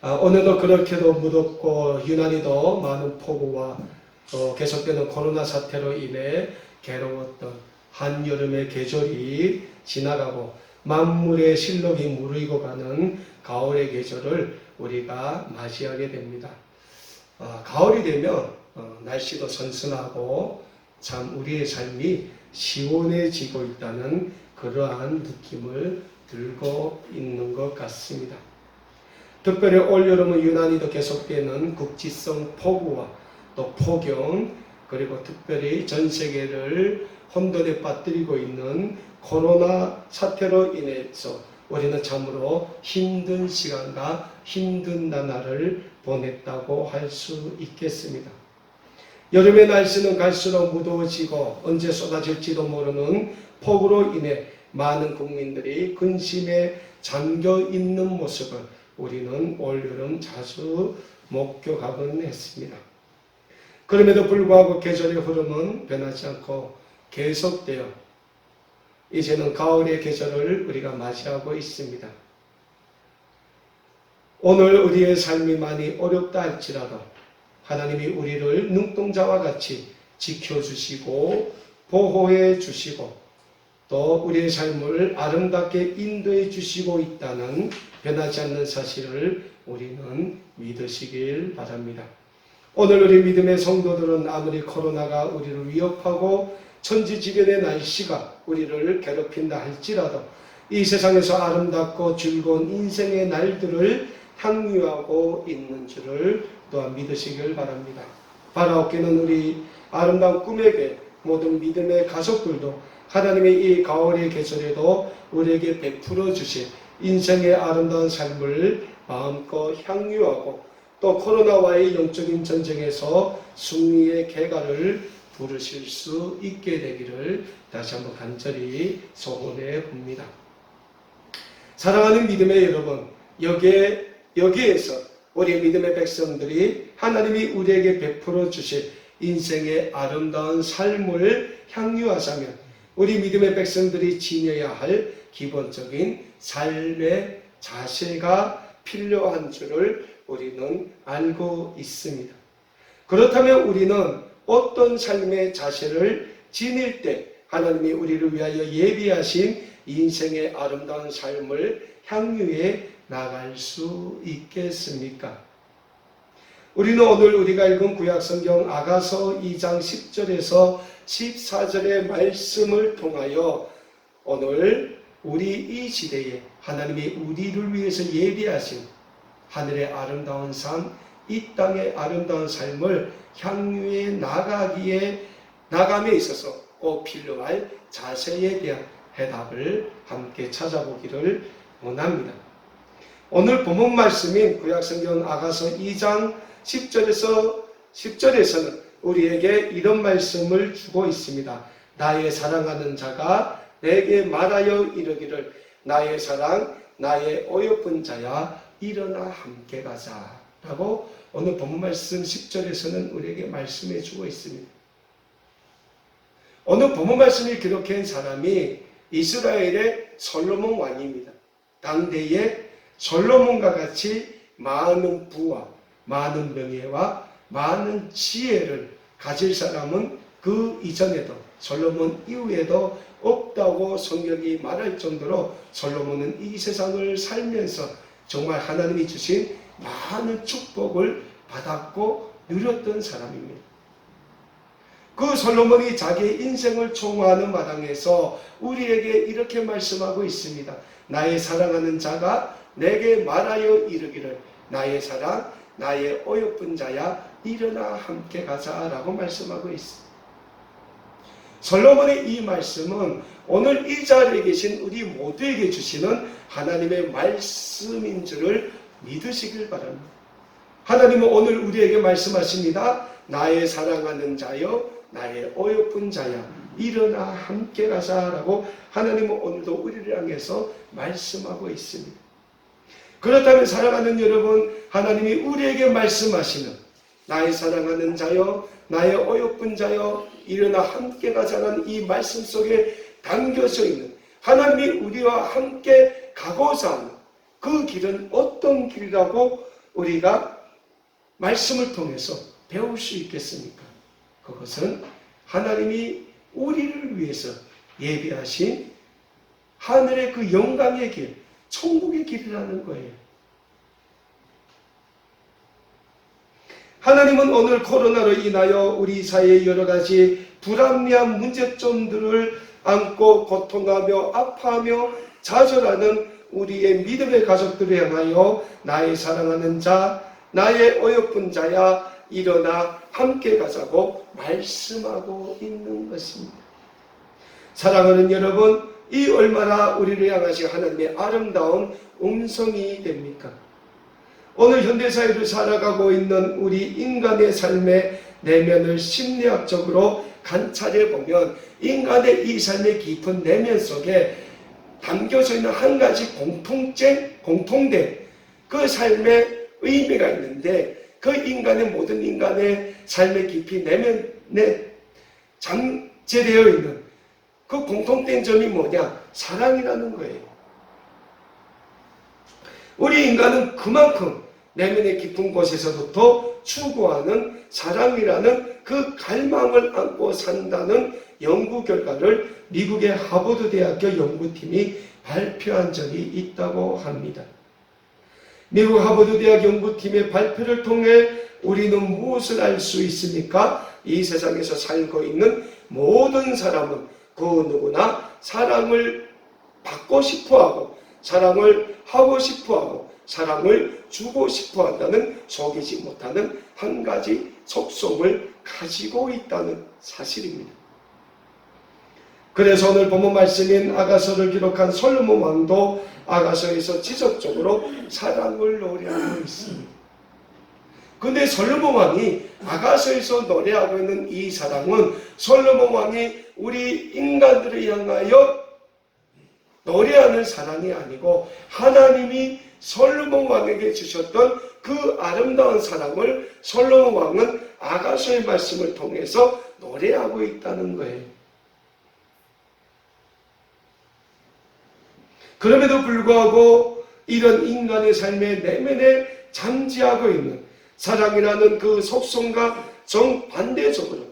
오늘도 그렇게도 무덥고 유난히도 많은 폭우와 계속되는 코로나 사태로 인해 괴로웠던 한여름의 계절이 지나가고 만물의 실록이 무르익어 가는 가을의 계절을 우리가 맞이하게 됩니다. 가을이 되면 날씨도 선선하고 참 우리의 삶이 시원해지고 있다는 그러한 느낌을 들고 있는 것 같습니다. 특별히 올여름은 유난히도 계속되는 국지성 폭우와 또 폭염, 그리고 특별히 전 세계를 혼돈에 빠뜨리고 있는 코로나 사태로 인해서 우리는 참으로 힘든 시간과 힘든 나날을 보냈다고 할 수 있겠습니다. 여름의 날씨는 갈수록 무더워지고 언제 쏟아질지도 모르는 폭우로 인해 많은 국민들이 근심에 잠겨 있는 모습을 우리는 올여름 자주 목격하곤 했습니다. 그럼에도 불구하고 계절의 흐름은 변하지 않고 계속되어 이제는 가을의 계절을 우리가 맞이하고 있습니다. 오늘 우리의 삶이 많이 어렵다 할지라도 하나님이 우리를 눈동자와 같이 지켜주시고 보호해 주시고 또 우리의 삶을 아름답게 인도해 주시고 있다는 변하지 않는 사실을 우리는 믿으시길 바랍니다. 오늘 우리 믿음의 성도들은 아무리 코로나가 우리를 위협하고 천지지변의 날씨가 우리를 괴롭힌다 할지라도 이 세상에서 아름답고 즐거운 인생의 날들을 향유하고 있는 줄을 또한 믿으시길 바랍니다. 바라옵기는 우리 아름다운 꿈에게 모든 믿음의 가족들도 하나님의 이 가을의 계절에도 우리에게 베풀어 주신 인생의 아름다운 삶을 마음껏 향유하고 또 코로나와의 영적인 전쟁에서 승리의 개가를 부르실 수 있게 되기를 다시 한번 간절히 소원해 봅니다. 사랑하는 믿음의 여러분, 여기에서 우리 믿음의 백성들이 하나님이 우리에게 베풀어 주실 인생의 아름다운 삶을 향유하자면 우리 믿음의 백성들이 지녀야 할 기본적인 삶의 자세가 필요한 줄을 우리는 알고 있습니다. 그렇다면 우리는 어떤 삶의 자세를 지닐 때 하나님이 우리를 위하여 예비하신 인생의 아름다운 삶을 향유해 나갈 수 있겠습니까? 우리는 오늘 우리가 읽은 구약성경 아가서 2장 10절에서 14절의 말씀을 통하여 오늘 우리 이 시대에 하나님이 우리를 위해서 예비하신 하늘의 아름다운 삶, 이 땅의 아름다운 삶을 향유해 나감에 있어서 꼭 필요할 자세에 대한 해답을 함께 찾아보기를 원합니다. 오늘 본문 말씀인 구약성경 아가서 2장 10절에서는 우리에게 이런 말씀을 주고 있습니다. 나의 사랑하는 자가 내게 말하여 이르기를 나의 사랑 나의 어여쁜 자야 일어나 함께 가자 라고 오늘 본문 말씀 10절에서는 우리에게 말씀해 주고 있습니다. 오늘 본문 말씀을 기록한 사람이 이스라엘의 솔로몬 왕입니다. 당대에 솔로몬과 같이 많은 부와 많은 명예와 많은 지혜를 가질 사람은 그 이전에도 솔로몬 이후에도 없다고 성경이 말할 정도로 솔로몬은 이 세상을 살면서 정말 하나님이 주신 많은 축복을 받았고 누렸던 사람입니다. 그 솔로몬이 자기의 인생을 총화하는 마당에서 우리에게 이렇게 말씀하고 있습니다. 나의 사랑하는 자가 내게 말하여 이르기를 나의 사랑 나의 어여쁜 자야 일어나 함께 가자 라고 말씀하고 있습니다. 솔로몬의 이 말씀은 오늘 이 자리에 계신 우리 모두에게 주시는 하나님의 말씀인 줄을 믿으시길 바랍니다. 하나님은 오늘 우리에게 말씀하십니다. 나의 사랑하는 자여 나의 어여쁜 자야 일어나 함께 가자 라고 하나님은 오늘도 우리를 향해서 말씀하고 있습니다. 그렇다면 사랑하는 여러분, 하나님이 우리에게 말씀하시는 나의 사랑하는 자여 나의 어여쁜 자여 일어나 함께 가자는 이 말씀 속에 담겨져 있는 하나님이 우리와 함께 가고자 하는 그 길은 어떤 길이라고 우리가 말씀을 통해서 배울 수 있겠습니까? 그것은 하나님이 우리를 위해서 예비하신 하늘의 그 영광의 길, 천국의 길이라는 거예요. 하나님은 오늘 코로나로 인하여 우리 사회의 여러 가지 불합리한 문제점들을 안고 고통하며 아파하며 좌절하는 우리의 믿음의 가족들을 향하여 나의 사랑하는 자, 나의 어여쁜 자야 일어나 함께 가자고 말씀하고 있는 것입니다. 사랑하는 여러분, 이 얼마나 우리를 향하신 하나님의 아름다운 음성이 됩니까? 오늘 현대사회를 살아가고 있는 우리 인간의 삶의 내면을 심리학적으로 관찰해 보면 인간의 이 삶의 깊은 내면 속에 담겨져 있는 한 가지 공통된 그 삶의 의미가 있는데, 그 모든 인간의 삶의 깊이 내면에 잠재되어 있는 그 공통된 점이 뭐냐? 사랑이라는 거예요. 우리 인간은 그만큼 내면의 깊은 곳에서부터 추구하는 사랑이라는 그 갈망을 안고 산다는 연구 결과를 미국의 하버드 대학교 연구팀이 발표한 적이 있다고 합니다. 미국 하버드 대학 연구팀의 발표를 통해 우리는 무엇을 알 수 있습니까? 이 세상에서 살고 있는 모든 사람은 그 누구나 사랑을 받고 싶어하고 사랑을 하고 싶어하고 사랑을 주고 싶어한다는 속이지 못하는 한 가지 속성을 가지고 있다는 사실입니다. 그래서 오늘 본문 말씀인 아가서를 기록한 솔로몬 왕도 아가서에서 지속적으로 사랑을 노래하고 있습니다. 근데 솔로몬 왕이 아가서에서 노래하고 있는 이 사랑은 솔로몬 왕이 우리 인간들을 향하여 노래하는 사랑이 아니고 하나님이 솔로몬 왕에게 주셨던 그 아름다운 사랑을 솔로몬 왕은 아가서의 말씀을 통해서 노래하고 있다는 거예요. 그럼에도 불구하고 이런 인간의 삶의 내면에 잠재하고 있는 사랑이라는 그 속성과 정반대적으로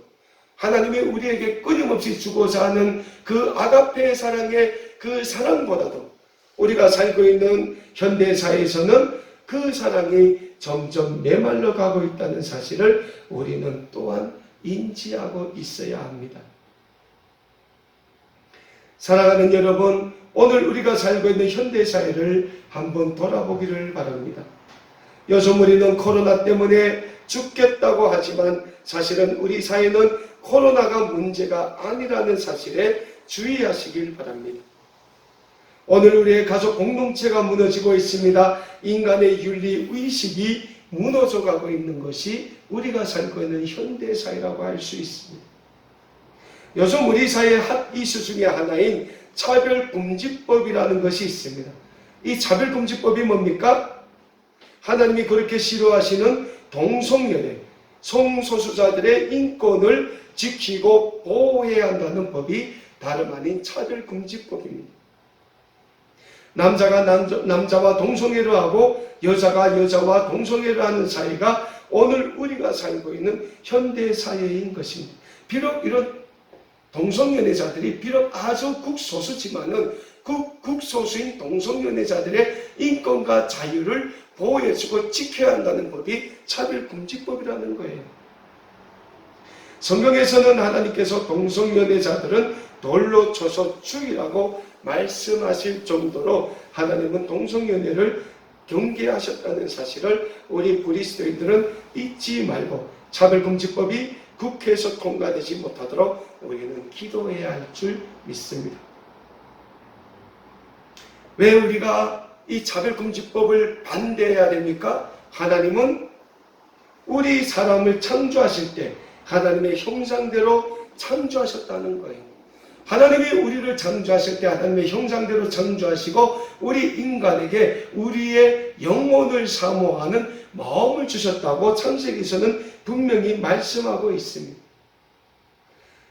하나님이 우리에게 끊임없이 주고자 하는 그 아가페의 사랑의 그 사랑보다도 우리가 살고 있는 현대사회에서는 그 사랑이 점점 메말라 가고 있다는 사실을 우리는 또한 인지하고 있어야 합니다. 사랑하는 여러분, 오늘 우리가 살고 있는 현대사회를 한번 돌아보기를 바랍니다. 요즘 우리는 코로나 때문에 죽겠다고 하지만 사실은 우리 사회는 코로나가 문제가 아니라는 사실에 주의하시길 바랍니다. 오늘 우리의 가족 공동체가 무너지고 있습니다. 인간의 윤리 의식이 무너져가고 있는 것이 우리가 살고 있는 현대사회라고 할 수 있습니다. 요즘 우리 사회의 핫 이슈 중에 하나인 차별금지법이라는 것이 있습니다. 이 차별금지법이 뭡니까? 하나님이 그렇게 싫어하시는 동성연애, 성소수자들의 인권을 지키고 보호해야 한다는 법이 다름 아닌 차별금지법입니다. 남자가 남자와 동성애를 하고 여자가 여자와 동성애를 하는 사회가 오늘 우리가 살고 있는 현대사회인 것입니다. 비록 이런 동성연애자들이 비록 아주 극소수지만은 극소수인 동성연애자들의 인권과 자유를 보호해주고 지켜야 한다는 법이 차별금지법이라는 거예요. 성경에서는 하나님께서 동성연애자들은 돌로 쳐서 죽이라고 말씀하실 정도로 하나님은 동성연애를 경계하셨다는 사실을 우리 그리스도인들은 잊지 말고 차별금지법이 국회에서 통과되지 못하도록 우리는 기도해야 할 줄 믿습니다. 왜 우리가 이 차별금지법을 반대해야 됩니까? 하나님은 우리 사람을 창조하실 때 하나님의 형상대로 창조하셨다는 거예요. 하나님이 우리를 창조하실 때 하나님의 형상대로 창조하시고 우리 인간에게 우리의 영혼을 사모하는 마음을 주셨다고 창세기에서는 분명히 말씀하고 있습니다.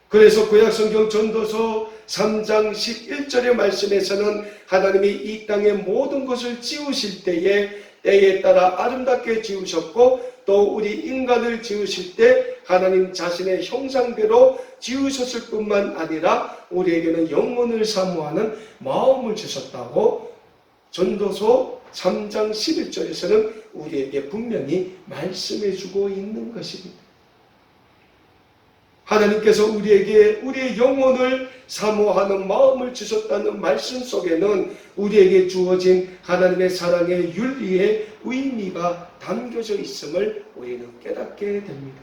그래서 구약성경 전도서 3장 11절의 말씀에서는 하나님이 이 땅의 모든 것을 지으실 때에 때에 따라 아름답게 지으셨고 또 우리 인간을 지으실 때 하나님 자신의 형상대로 지으셨을 뿐만 아니라 우리에게는 영혼을 사모하는 마음을 주셨다고 전도서 3장 11절에서는 우리에게 분명히 말씀해 주고 있는 것입니다. 하나님께서 우리에게 우리의 영혼을 사모하는 마음을 주셨다는 말씀 속에는 우리에게 주어진 하나님의 사랑의 윤리의 의미가 담겨져 있음을 우리는 깨닫게 됩니다.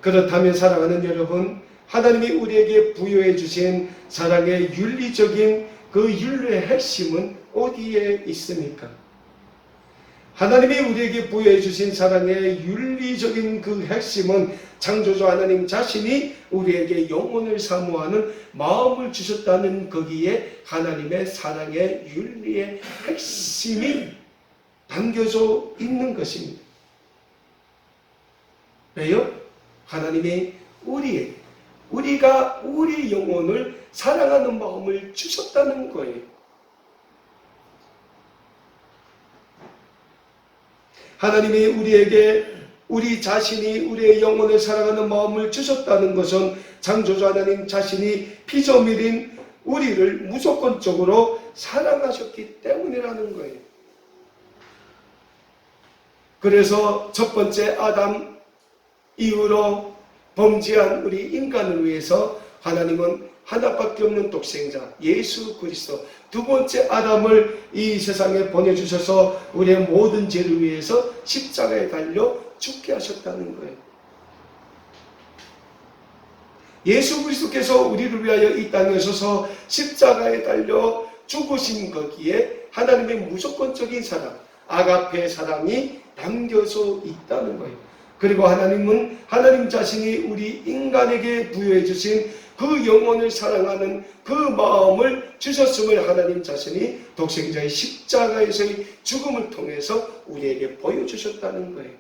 그렇다면 사랑하는 여러분, 하나님이 우리에게 부여해 주신 사랑의 윤리적인 그 윤리의 핵심은 어디에 있습니까? 하나님이 우리에게 부여해 주신 사랑의 윤리적인 그 핵심은 창조주 하나님 자신이 우리에게 영혼을 사모하는 마음을 주셨다는 거기에 하나님의 사랑의 윤리의 핵심이 담겨져 있는 것입니다. 왜요? 하나님이 우리가 우리 영혼을 사랑하는 마음을 주셨다는 거예요. 하나님이 우리에게 우리 자신이 우리의 영혼을 사랑하는 마음을 주셨다는 것은 창조주 하나님 자신이 피조물인 우리를 무조건적으로 사랑하셨기 때문이라는 거예요. 그래서 첫 번째 아담 이후로 범죄한 우리 인간을 위해서 하나님은 하나밖에 없는 독생자 예수 그리스도 두 번째 아담을 이 세상에 보내주셔서 우리의 모든 죄를 위해서 십자가에 달려 죽게 하셨다는 거예요. 예수 그리스도께서 우리를 위하여 이 땅에 오셔서 십자가에 달려 죽으신 거기에 하나님의 무조건적인 사랑, 아가페 사랑이 담겨져 있다는 거예요. 그리고 하나님은 하나님 자신이 우리 인간에게 부여해 주신 그 영혼을 사랑하는 그 마음을 주셨음을 하나님 자신이 독생자의 십자가에서의 죽음을 통해서 우리에게 보여주셨다는 거예요.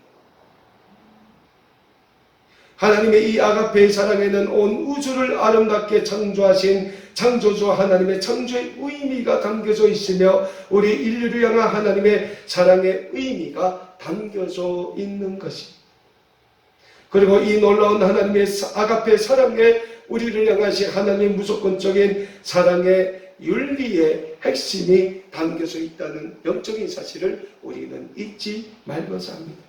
하나님의 이 아가페의 사랑에는 온 우주를 아름답게 창조하신 창조주 하나님의 창조의 의미가 담겨져 있으며 우리 인류를 향한 하나님의 사랑의 의미가 담겨져 있는 것입니다. 그리고 이 놀라운 하나님의 아가페 사랑에 우리를 향하신 하나님의 무조건적인 사랑의 윤리의 핵심이 담겨져 있다는 영적인 사실을 우리는 잊지 말고자 합니다.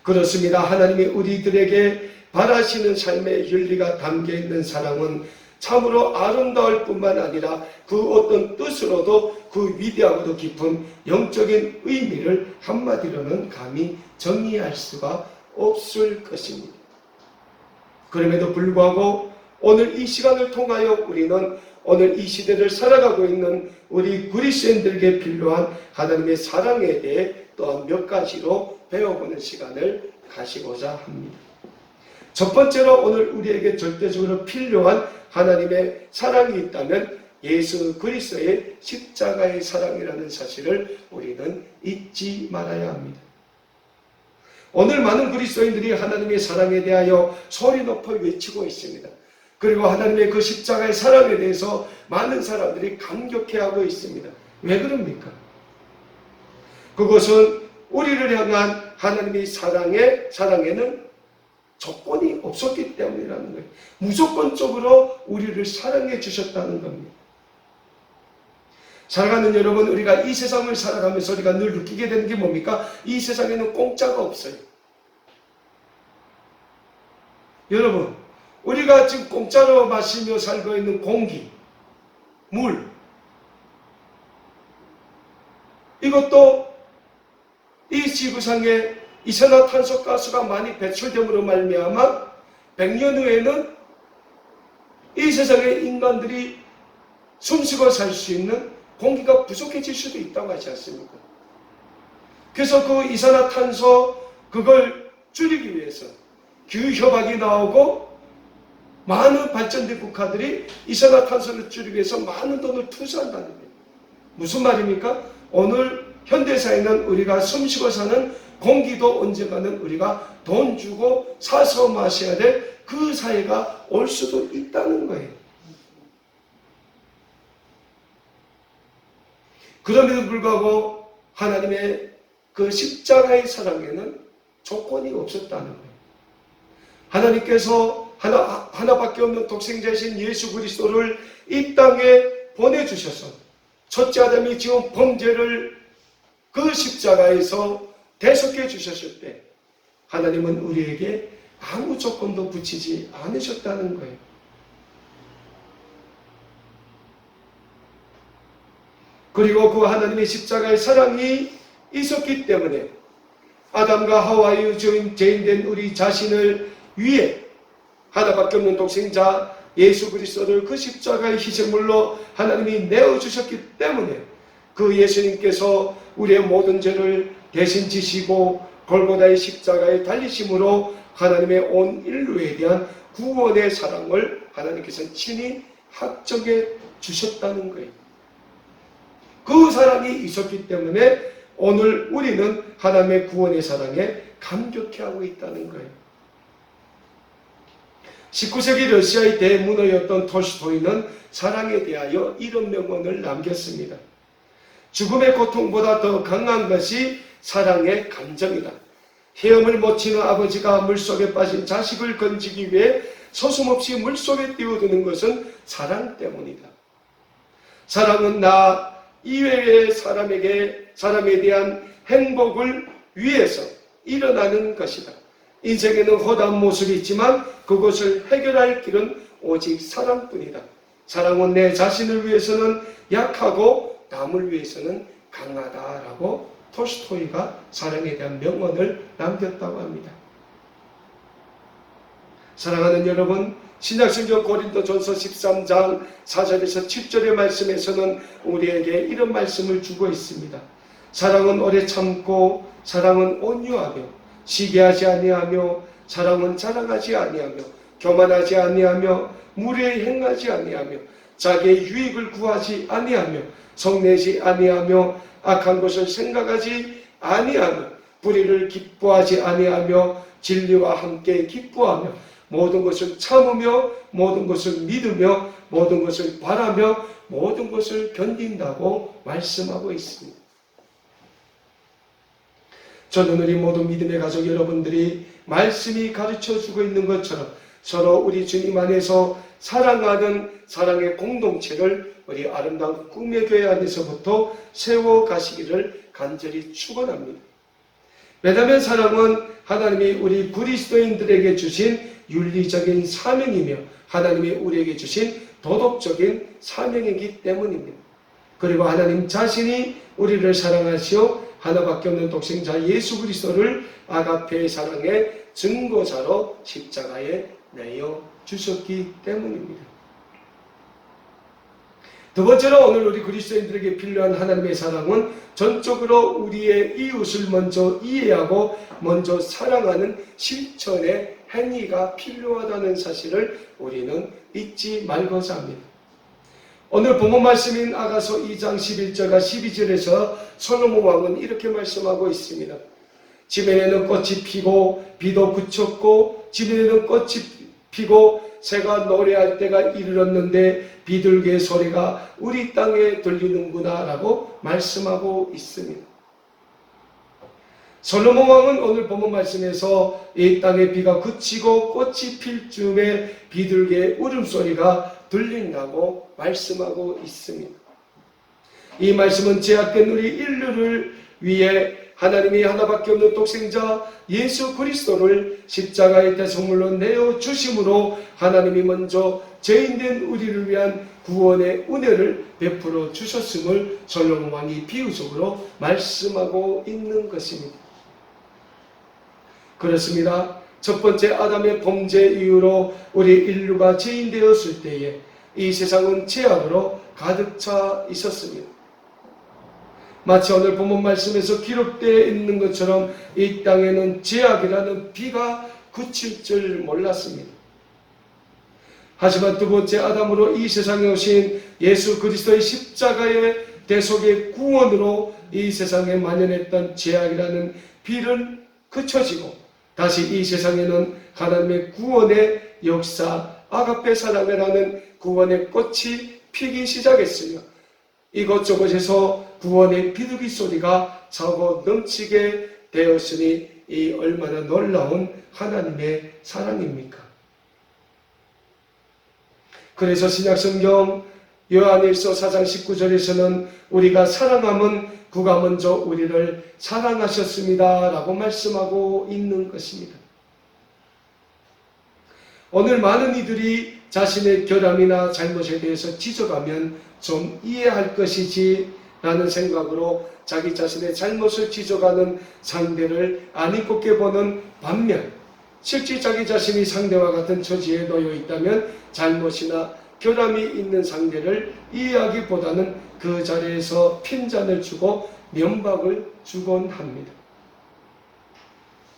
그렇습니다. 하나님이 우리들에게 바라시는 삶의 윤리가 담겨있는 사랑은 참으로 아름다울 뿐만 아니라 그 어떤 뜻으로도 그 위대하고도 깊은 영적인 의미를 한마디로는 감히 정의할 수가 없을 것입니다. 그럼에도 불구하고 오늘 이 시간을 통하여 우리는 오늘 이 시대를 살아가고 있는 우리 그리스도인들에게 필요한 하나님의 사랑에 대해 또한 몇 가지로 배워보는 시간을 가지고자 합니다. 첫 번째로 오늘 우리에게 절대적으로 필요한 하나님의 사랑이 있다면 예수 그리스도의 십자가의 사랑이라는 사실을 우리는 잊지 말아야 합니다. 오늘 많은 그리스도인들이 하나님의 사랑에 대하여 소리 높여 외치고 있습니다. 그리고 하나님의 그 십자가의 사랑에 대해서 많은 사람들이 감격해하고 있습니다. 왜 그럽니까? 그것은 우리를 향한 하나님의 사랑에는 조건이 없었기 때문이라는 거예요. 무조건적으로 우리를 사랑해 주셨다는 겁니다. 사랑하는 여러분, 우리가 이 세상을 살아가면서 우리가 늘 느끼게 되는 게 뭡니까? 이 세상에는 공짜가 없어요. 여러분, 우리가 지금 공짜로 마시며 살고 있는 공기, 물, 이것도 이 지구상에 이산화탄소가스가 많이 배출됨으로 말미암아 100년 후에는 이 세상의 인간들이 숨쉬고 살 수 있는 공기가 부족해질 수도 있다고 하지 않습니까? 그래서 그 이산화탄소 그걸 줄이기 위해서 기후협약이 나오고 많은 발전된 국가들이 이산화탄소를 줄이기 위해서 많은 돈을 투자한다는 거예요. 무슨 말입니까? 오늘 현대사회는 우리가 숨쉬고 사는 공기도 언젠가는 우리가 돈 주고 사서 마셔야 될 그 사회가 올 수도 있다는 거예요. 그럼에도 불구하고 하나님의 그 십자가의 사랑에는 조건이 없었다는 거예요. 하나님께서 하나밖에 없는 독생자이신 예수 그리스도를 이 땅에 보내주셔서 첫째 아담이 지은 범죄를 그 십자가에서 대속해 주셨을 때 하나님은 우리에게 아무 조건도 붙이지 않으셨다는 거예요. 그리고 그 하나님의 십자가의 사랑이 있었기 때문에 아담과 하와의 죄인된 우리 자신을 위해 하나밖에 없는 독생자 예수 그리스도를 그 십자가의 희생물로 하나님이 내어주셨기 때문에 그 예수님께서 우리의 모든 죄를 대신 지시고 골고다의 십자가에 달리심으로 하나님의 온 인류에 대한 구원의 사랑을 하나님께서 친히 확정해 주셨다는 거예요. 그 사랑이 있었기 때문에 오늘 우리는 하나님의 구원의 사랑에 감격해하고 있다는 거예요. 19세기 러시아의 대문호였던 톨스토이는 사랑에 대하여 이런 명언을 남겼습니다. 죽음의 고통보다 더 강한 것이 사랑의 감정이다. 헤엄을 못 치는 아버지가 물속에 빠진 자식을 건지기 위해 서슴없이 물속에 뛰어드는 것은 사랑 때문이다. 사랑은 나 이외의 사람에 대한 행복을 위해서 일어나는 것이다. 인생에는 허다한 모습이 있지만 그것을 해결할 길은 오직 사랑뿐이다. 사랑은 내 자신을 위해서는 약하고 남을 위해서는 강하다라고 톨스토이가 사랑에 대한 명언을 남겼다고 합니다. 사랑하는 여러분, 신약성경 고린도전서 13장 4절에서 7절의 말씀에서는 우리에게 이런 말씀을 주고 있습니다. 사랑은 오래 참고 사랑은 온유하며 시기하지 아니하며 사랑은 자랑하지 아니하며 교만하지 아니하며 무례히 행하지 아니하며 자기의 유익을 구하지 아니하며 성내지 아니하며 악한 것을 생각하지 아니하며 불의를 기뻐하지 아니하며 진리와 함께 기뻐하며 모든 것을 참으며 모든 것을 믿으며 모든 것을 바라며 모든 것을 견딘다고 말씀하고 있습니다. 저는 우리 모든 믿음의 가족 여러분들이 말씀이 가르쳐주고 있는 것처럼 서로 우리 주님 안에서 사랑하는 사랑의 공동체를 우리 아름다운 꿈의 교회 안에서부터 세워가시기를 간절히 축원합니다. 왜냐하면 사랑은 하나님이 우리 그리스도인들에게 주신 윤리적인 사명이며 하나님이 우리에게 주신 도덕적인 사명이기 때문입니다. 그리고 하나님 자신이 우리를 사랑하시어 하나밖에 없는 독생자 예수 그리스도를 아가페의 사랑의 증거자로 십자가에 내어 주셨기 때문입니다. 두 번째로 오늘 우리 그리스도인들에게 필요한 하나님의 사랑은 전적으로 우리의 이웃을 먼저 이해하고 먼저 사랑하는 실천의 행위가 필요하다는 사실을 우리는 잊지 말고자 합니다. 오늘 본문 말씀인 아가서 2장 11절과 12절에서 솔로몬 왕은 이렇게 말씀하고 있습니다. 지면에는 꽃이 피고 비도 그쳤고 지면에는 꽃이 피고 새가 노래할 때가 이르렀는데 비둘기의 소리가 우리 땅에 들리는구나 라고 말씀하고 있습니다. 솔로몬 왕은 오늘 본문 말씀에서 이 땅에 비가 그치고 꽃이 필 즈음에 비둘기의 울음소리가 들린다고 말씀하고 있습니다. 이 말씀은 제약된 우리 인류를 위해 하나님이 하나밖에 없는 독생자 예수 그리스도를 십자가의 대속물로 내어주심으로 하나님이 먼저 죄인된 우리를 위한 구원의 은혜를 베풀어 주셨음을 솔로몬 왕이 비유적으로 말씀하고 있는 것입니다. 그렇습니다. 첫 번째 아담의 범죄 이후로 우리 인류가 죄인 되었을 때에 이 세상은 죄악으로 가득 차 있었습니다. 마치 오늘 본문 말씀에서 기록되어 있는 것처럼 이 땅에는 죄악이라는 비가 그칠 줄 몰랐습니다. 하지만 두 번째 아담으로 이 세상에 오신 예수 그리스도의 십자가의 대속의 구원으로 이 세상에 만연했던 죄악이라는 비는 그쳐지고 다시 이 세상에는 하나님의 구원의 역사 아가페 사랑이라는 구원의 꽃이 피기 시작했으며 이곳저곳에서 구원의 비둘기 소리가 차고 넘치게 되었으니 이 얼마나 놀라운 하나님의 사랑입니까? 그래서 신약성경 요한일서 4장 19절에서는 우리가 사랑함은 그가 먼저 우리를 사랑하셨습니다 라고 말씀하고 있는 것입니다. 오늘 많은 이들이 자신의 결함이나 잘못에 대해서 지적하면 좀 이해할 것이지 라는 생각으로 자기 자신의 잘못을 지적하는 상대를 아니 곱게 보는 반면, 실제 자기 자신이 상대와 같은 처지에 놓여 있다면 잘못이나 결함이 있는 상대를 이해하기보다는 그 자리에서 핀잔을 주고 면박을 주곤 합니다.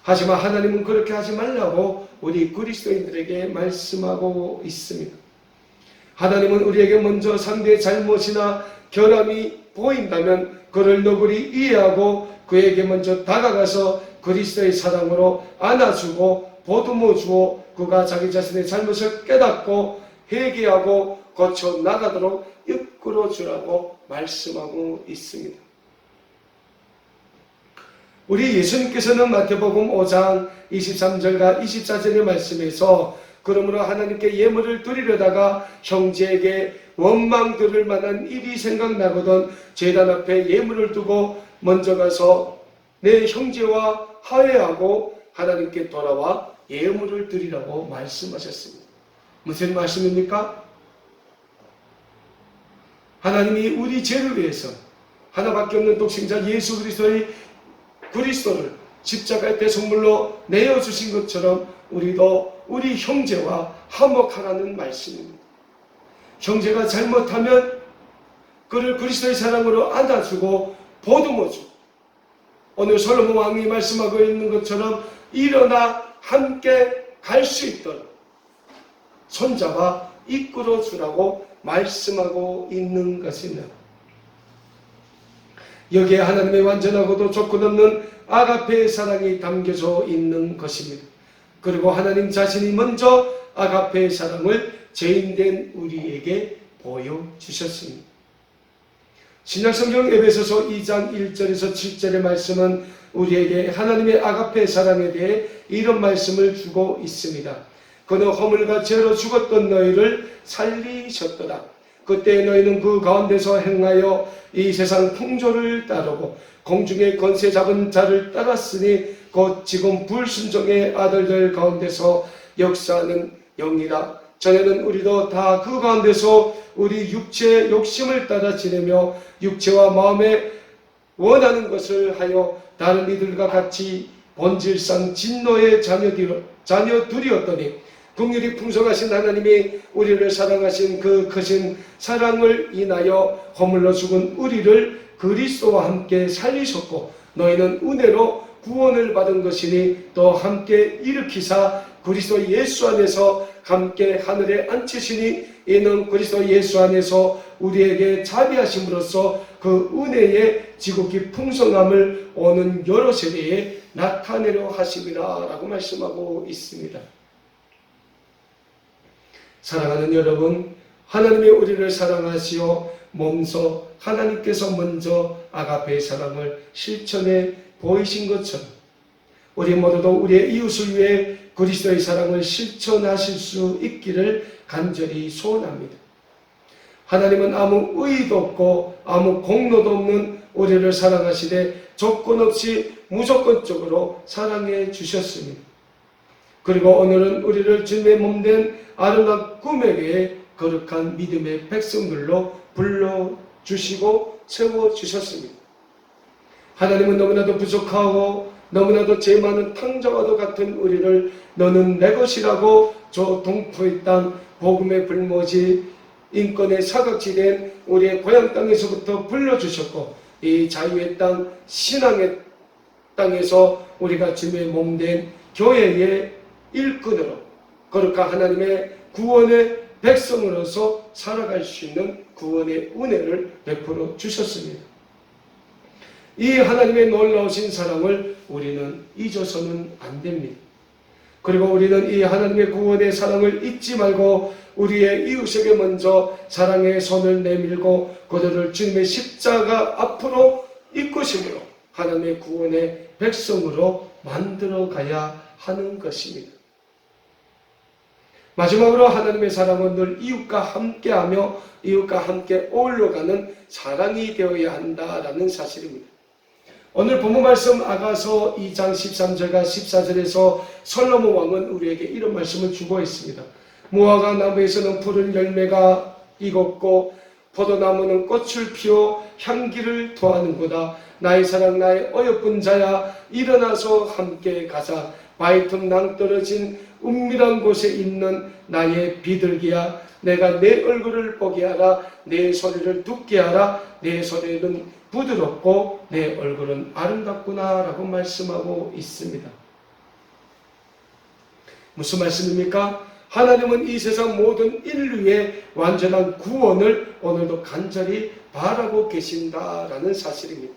하지만 하나님은 그렇게 하지 말라고 우리 그리스도인들에게 말씀하고 있습니다. 하나님은 우리에게 먼저 상대의 잘못이나 결함이 보인다면 그를 너그리 이해하고 그에게 먼저 다가가서 그리스도의 사랑으로 안아주고 보듬어주고 그가 자기 자신의 잘못을 깨닫고 회개하고 고쳐 나가도록 이끌어주라고 말씀하고 있습니다. 우리 예수님께서는 마태복음 5장 23절과 24절의 말씀에서 그러므로 하나님께 예물을 드리려다가 형제에게 원망 들을 만한 일이 생각나거든 제단 앞에 예물을 두고 먼저 가서 내 형제와 화해하고 하나님께 돌아와 예물을 드리라고 말씀하셨습니다. 무슨 말씀입니까? 하나님이 우리 죄를 위해서 하나밖에 없는 독생자 예수 그리스도를 십자가의 대속물로 내어주신 것처럼 우리도 우리 형제와 화목하라는 말씀입니다. 형제가 잘못하면 그를 그리스도의 사랑으로 안아주고 보듬어주고 오늘 솔로몬 왕이 말씀하고 있는 것처럼 일어나 함께 갈 수 있도록 손잡아 이끌어주라고 말씀하고 있는 것입니다. 여기에 하나님의 완전하고도 조건 없는 아가페의 사랑이 담겨져 있는 것입니다. 그리고 하나님 자신이 먼저 아가페의 사랑을 죄인된 우리에게 보여주셨습니다. 신약성경 에베소서 2장 1절에서 7절의 말씀은 우리에게 하나님의 아가페의 사랑에 대해 이런 말씀을 주고 있습니다. 그는 허물과 죄로 죽었던 너희를 살리셨도다. 그때 너희는 그 가운데서 행하여 이 세상 풍조를 따르고 공중의 권세 잡은 자를 따랐으니 곧 지금 불순종의 아들들 가운데서 역사하는 영이라. 전에는 우리도 다 그 가운데서 우리 육체의 욕심을 따라 지내며 육체와 마음에 원하는 것을 하여 다른 이들과 같이 본질상 진노의 자녀들이었더니 긍휼이 풍성하신 하나님이 우리를 사랑하신 그 크신 사랑을 인하여 허물로 죽은 우리를 그리스도와 함께 살리셨고 너희는 은혜로 구원을 받은 것이니 또 함께 일으키사 그리스도 예수 안에서 함께 하늘에 앉히시니 이는 그리스도 예수 안에서 우리에게 자비하심으로써 그 은혜의 지극히 풍성함을 오는 여러 세대에 나타내려 하심이라 라고 말씀하고 있습니다. 사랑하는 여러분, 하나님이 우리를 사랑하시어 몸소 하나님께서 먼저 아가페의 사랑을 실천해 보이신 것처럼 우리 모두도 우리의 이웃을 위해 그리스도의 사랑을 실천하실 수 있기를 간절히 소원합니다. 하나님은 아무 의의도 없고 아무 공로도 없는 우리를 사랑하시되 조건 없이 무조건적으로 사랑해 주셨습니다. 그리고 오늘은 우리를 주님의 몸된 아름다운 꿈에게 거룩한 믿음의 백성들로 불러주시고 세워주셨습니다. 하나님은 너무나도 부족하고 너무나도 죄 많은 탕자와도 같은 우리를 너는 내 것이라고 저 동포의 땅 복음의 불모지 인권의 사각지대인 우리의 고향 땅에서부터 불러주셨고 이 자유의 땅 신앙의 땅에서 우리가 주님의 몸된 교회의 일꾼으로 거룩한 하나님의 구원의 백성으로서 살아갈 수 있는 구원의 은혜를 베풀어 주셨습니다. 이 하나님의 놀라우신 사랑을 우리는 잊어서는 안 됩니다. 그리고 우리는 이 하나님의 구원의 사랑을 잊지 말고 우리의 이웃에게 먼저 사랑의 손을 내밀고 그들을 주님의 십자가 앞으로 이끄심으로 하나님의 구원의 백성으로 만들어 가야 하는 것입니다. 마지막으로 하나님의 사랑은 늘 이웃과 함께하며 이웃과 함께 어울려가는 사랑이 되어야 한다라는 사실입니다. 오늘 본문 말씀 아가서 2장 13절과 14절에서 솔로몬 왕은 우리에게 이런 말씀을 주고 있습니다. 무화과 나무에서는 푸른 열매가 익었고 포도나무는 꽃을 피워 향기를 토하는구나. 나의 사랑 나의 어여쁜 자야 일어나서 함께 가자. 바위 틈 낭떠러진 은밀한 곳에 있는 나의 비둘기야 내가 내 얼굴을 보게 하라. 내 소리를 듣게 하라. 내 소리는 부드럽고 내 얼굴은 아름답구나 라고 말씀하고 있습니다. 무슨 말씀입니까? 하나님은 이 세상 모든 인류의 완전한 구원을 오늘도 간절히 바라고 계신다라는 사실입니다.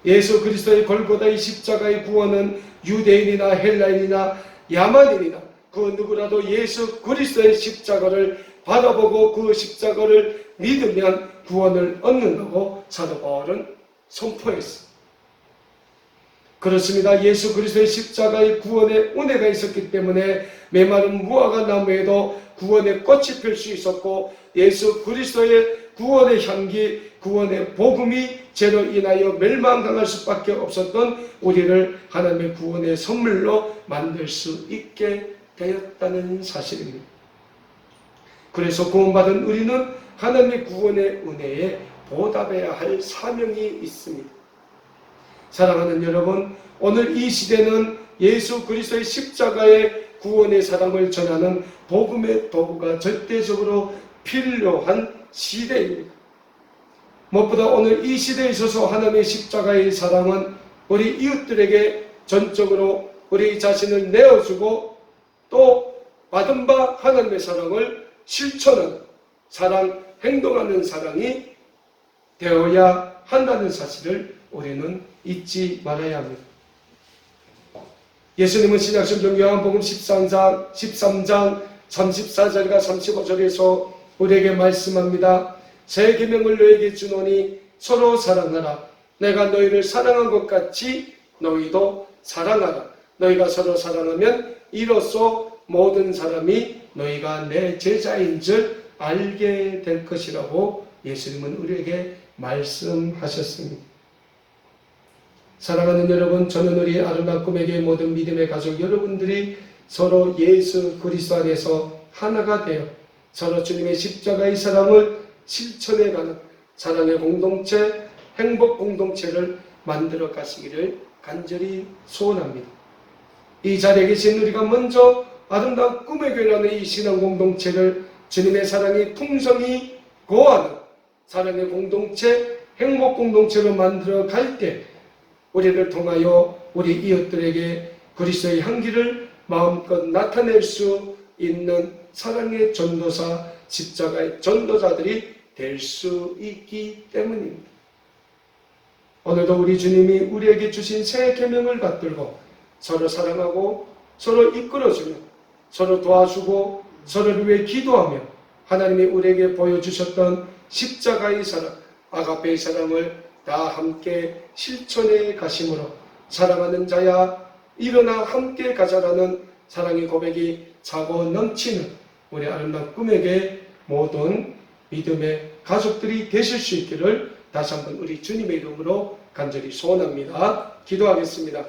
예수 그리스도의 골고다의 십자가의 구원은 유대인이나 헬라인이나 야만인이나 그 누구라도 예수 그리스도의 십자가를 바라보고 그 십자가를 믿으면 구원을 얻는다고 사도 바울은 선포했습니다. 그렇습니다. 예수 그리스도의 십자가의 구원의 은혜가 있었기 때문에 메마른 무화과 나무에도 구원의 꽃이 필 수 있었고 예수 그리스도의 구원의 향기, 구원의 복음이 죄로 인하여 멸망당할 수밖에 없었던 우리를 하나님의 구원의 선물로 만들 수 있게 되었다는 사실입니다. 그래서 구원받은 우리는 하나님의 구원의 은혜에 보답해야 할 사명이 있습니다. 사랑하는 여러분, 오늘 이 시대는 예수 그리스도의 십자가의 구원의 사랑을 전하는 복음의 도구가 절대적으로 필요한 시대입니다. 무엇보다 오늘 이 시대에 있어서 하나님의 십자가의 사랑은 우리 이웃들에게 전적으로 우리 자신을 내어주고 또 받은 바 하나님의 사랑을 실천하는 사랑, 행동하는 사랑이 되어야 한다는 사실을 우리는 잊지 말아야 합니다. 예수님은 신약성경 요한복음 13장 34절과 35절에서 우리에게 말씀합니다. 새 계명을 너에게 주노니 서로 사랑하라. 내가 너희를 사랑한 것 같이 너희도 사랑하라. 너희가 서로 사랑하면 이로써 모든 사람이 너희가 내 제자인 줄 알게 될 것이라고 예수님은 우리에게 말씀하셨습니다. 사랑하는 여러분, 저는 우리 아름다운 꿈에게 모든 믿음의 가족 여러분들이 서로 예수 그리스도 안에서 하나가 되어 서로 주님의 십자가의 사랑을 실천해가는 사랑의 공동체, 행복 공동체를 만들어 가시기를 간절히 소원합니다. 이 자리에 계신 우리가 먼저 아름다운 꿈의 교회라는 이 신앙 공동체를 주님의 사랑이 풍성히 고하는 사랑의 공동체, 행복 공동체로 만들어 갈 때 우리를 통하여 우리 이웃들에게 그리스도의 향기를 마음껏 나타낼 수 있는 사랑의 전도사, 십자가의 전도자들이 될 수 있기 때문입니다. 오늘도 우리 주님이 우리에게 주신 새 계명을 받들고 서로 사랑하고 서로 이끌어주며 서로 도와주고 서로를 위해 기도하며 하나님이 우리에게 보여주셨던 십자가의 사랑, 아가페의 사랑을 다 함께 실천해 가심으로 사랑하는 자야 일어나 함께 가자라는 사랑의 고백이 차고 넘치는 우리 아름다운 꿈에게 모든 믿음의 가족들이 되실 수 있기를 다시 한번 우리 주님의 이름으로 간절히 소원합니다. 기도하겠습니다.